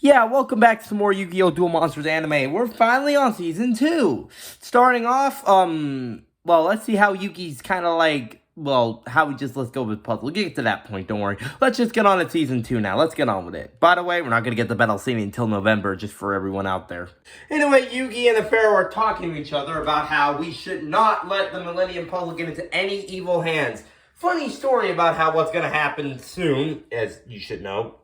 Yeah, welcome back to some more Yu-Gi-Oh! Duel Monsters anime. We're finally on Season 2. Starting off, well, let's see how Yugi's kind of like, let's go with puzzle. We'll get to that point, don't worry. Let's just get on to Season 2 now. Let's get on with it. By the way, we're not going to get the battle scene until November, just for everyone out there. Anyway, Yugi and the Pharaoh are talking to each other about how we should not let the Millennium Puzzle get into any evil hands. Funny story about how what's going to happen soon, as you should know.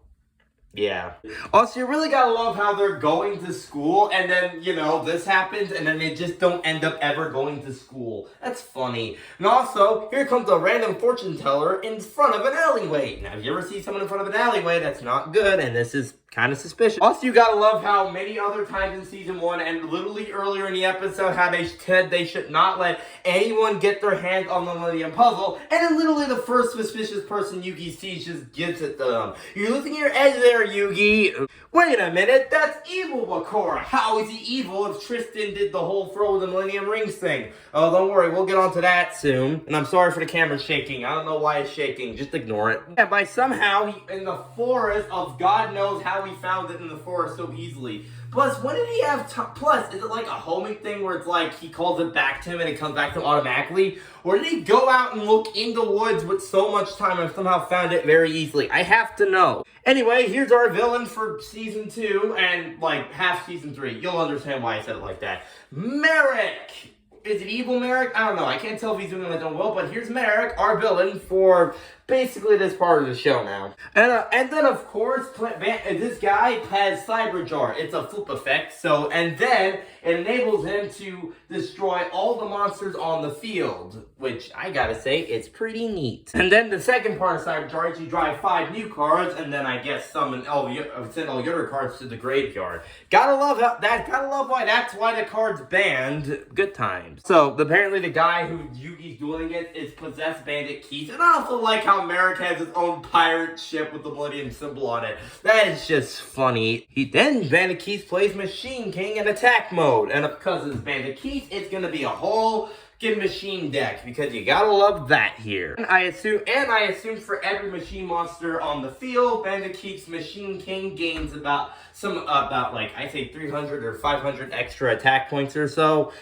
Yeah. Also, you really gotta love how they're going to school, and then, this happens, and then they just don't end up ever going to school. That's funny. And also, here comes a random fortune teller in front of an alleyway. Now, if you ever see someone in front of an alleyway, that's not good, and this is kind of suspicious. Also, you gotta love how many other times in Season 1, and literally earlier in the episode, how they said they should not let anyone get their hands on the Millennium Puzzle, and then literally the first suspicious person Yugi sees just gives it to them. You're losing your edge there, Yugi. Wait a minute, that's evil, Bakura. How is he evil if Tristan did the whole throw the Millennium Rings thing? Oh, don't worry, we'll get on to that soon. And I'm sorry for the camera shaking. I don't know why it's shaking. Just ignore it. Yeah, by somehow, in the forest of God knows how he found it in the forest so easily. Plus, what did he have? Plus, is it like a homing thing where it's like he calls it back to him and it comes back to him automatically? Or did he go out and look in the woods with so much time and somehow found it very easily? I have to know. Anyway, here's our villain for Season 2 and like half Season 3. You'll understand why I said it like that. Merrick! Is it evil Merrick? I don't know. I can't tell if he's doing it well, but here's Merrick, our villain, for basically this part of the show now. And then, of course, this guy has Cyber Jar. It's a flip effect, and then it enables him to destroy all the monsters on the field, which, I gotta say, it's pretty neat. And then the second part of Cyber Jar is you drive 5 new cards, and then I guess send all your other cards to the graveyard. Gotta love why that's why the card's banned. Good times. So, apparently the guy who Yugi's dueling it is Possessed Bandit Keith, and I also like how Merrick has his own pirate ship with the Millennium symbol on it. That is just funny. Then Bandit Keith plays Machine King in attack mode, and because it's Bandit Keith, it's gonna be a whole machine deck, because you gotta love that here. And I assume for every machine monster on the field, Bandit Keith's Machine King gains about I say 300 or 500 extra attack points or so.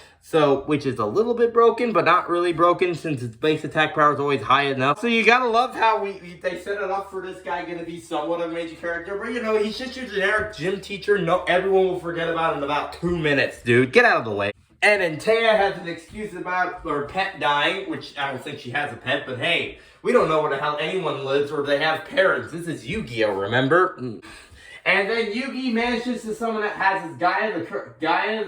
Which is a little bit broken, but not really broken since its base attack power is always high enough. So you gotta love how they set it up for this guy gonna be somewhat of a major character. But he's just your generic gym teacher. No, everyone will forget about him in about 2 minutes, dude. Get out of the way. And then Taya has an excuse about her pet dying, which I don't think she has a pet, but hey, we don't know where the hell anyone lives or if they have parents. This is Yu-Gi-Oh, remember? And then Yugi manages to summon Gaia,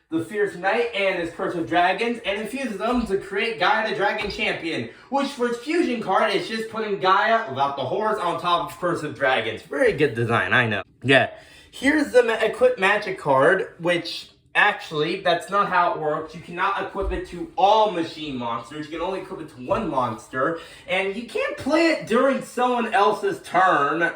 the Fierce Knight, and his Curse of Dragons, and infuses them to create Gaia the Dragon Champion, which for its fusion card is just putting Gaia, without the horse, on top of Curse of Dragons. Very good design, I know. Yeah. Here's the Equip Magic card, which, actually, that's not how it works. You cannot equip it to all machine monsters. You can only equip it to one monster, and you can't play it during someone else's turn.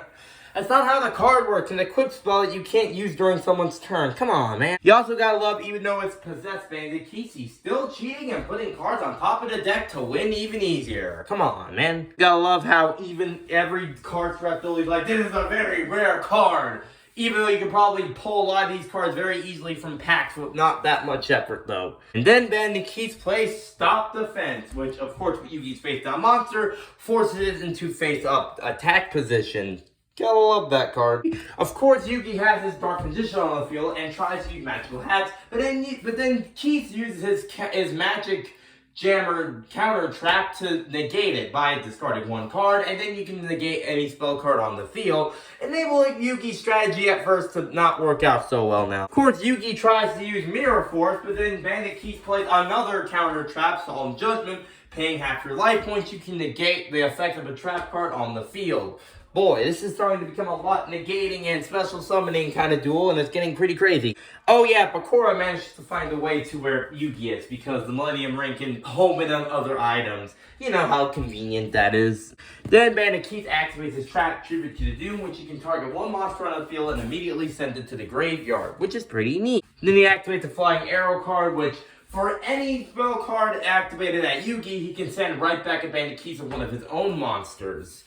That's not how the card works. An equip spell that you can't use during someone's turn. Come on, man. You also gotta love, even though it's Possessed Bandit Keith, he's still cheating and putting cards on top of the deck to win even easier. Come on, man. You gotta love how even every card threat is like, this is a very rare card. Even though you can probably pull a lot of these cards very easily from packs with not that much effort, though. And then Bandit Keith plays Stop Defense, which, of course, with Yugi's face-down monster, forces it into face-up attack position. Gotta love that card. Of course, Yugi has his Dark Magician on the field and tries to use magical hats, but then Keith uses his magic jammer counter trap to negate it by discarding one card, and then you can negate any spell card on the field, enabling Yugi's strategy at first to not work out so well now. Of course, Yugi tries to use Mirror Force, but then Bandit Keith plays another counter trap, Solemn Judgment, paying half your life points. You can negate the effect of a trap card on the field. Boy, this is starting to become a lot negating and special summoning kind of duel, and it's getting pretty crazy. Oh yeah, Bakura managed to find a way to where Yugi is, because the Millennium Ring can home it on other items. You know how convenient that is. Then Bandit Keith activates his trap Tribute to the Doom, which he can target one monster on the field and immediately send it to the graveyard, which is pretty neat. Then he activates the Flying Arrow card, which for any spell card activated at Yugi, he can send right back at Bandit Keith with one of his own monsters.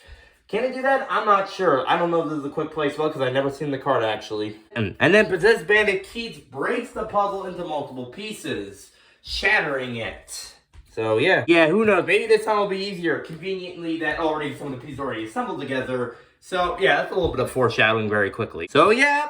Can it do that? I'm not sure. I don't know if this is a quick play spell because I've never seen the card actually. And then Possessed Bandit Keats breaks the puzzle into multiple pieces, shattering it. So yeah. Yeah, who knows? Maybe this time will be easier. Conveniently, that already some of the pieces already assembled together. So yeah, that's a little bit of foreshadowing very quickly. So yeah,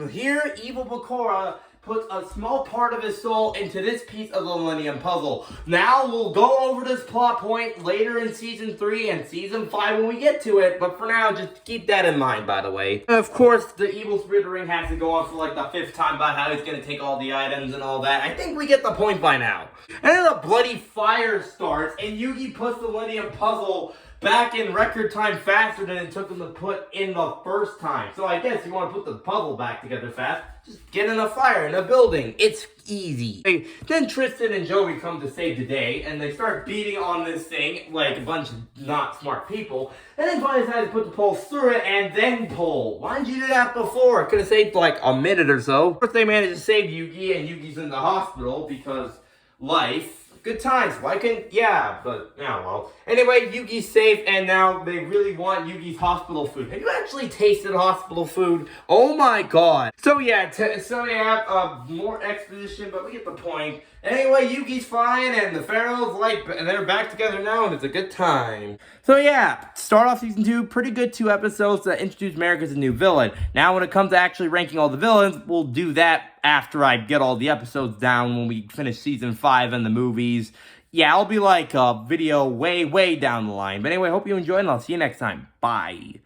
here Evil Bakura puts a small part of his soul into this piece of the Millennium Puzzle. Now, we'll go over this plot point later in Season 3 and Season 5 when we get to it, but for now, just keep that in mind, by the way. And of course, the Evil Spirit Ring has to go on for like the 5th time about how he's gonna take all the items and all that. I think we get the point by now. And then a bloody fire starts, and Yugi puts the Millennium Puzzle back in record time faster than it took him to put in the first time. So I guess you want to put the puzzle back together fast, just get in a fire in a building. It's easy. Then Tristan and Joey come to save the day, and they start beating on this thing like a bunch of not smart people, and then finally decide to put the poles through it and then pull. Why didn't you do that before? It could have saved like a minute or so. First they managed to save Yugi, and Yugi's in the hospital because life. Good times. Why couldn't... Yeah, but... Yeah, well. Anyway, Yugi's safe, and now they really want Yugi's hospital food. Have you actually tasted hospital food? Oh my god. So yeah, more exposition, but we get the point. Anyway, Yugi's fine, and the Pharaoh's like... And they're back together now, and it's a good time. So yeah, start off Season 2, pretty good 2 episodes that introduce Merrick as a new villain. Now when it comes to actually ranking all the villains, we'll do that after I get all the episodes down when we finish Season 5 and the movies. Yeah, I'll be like a video way, way down the line. But anyway, hope you enjoyed, and I'll see you next time. Bye.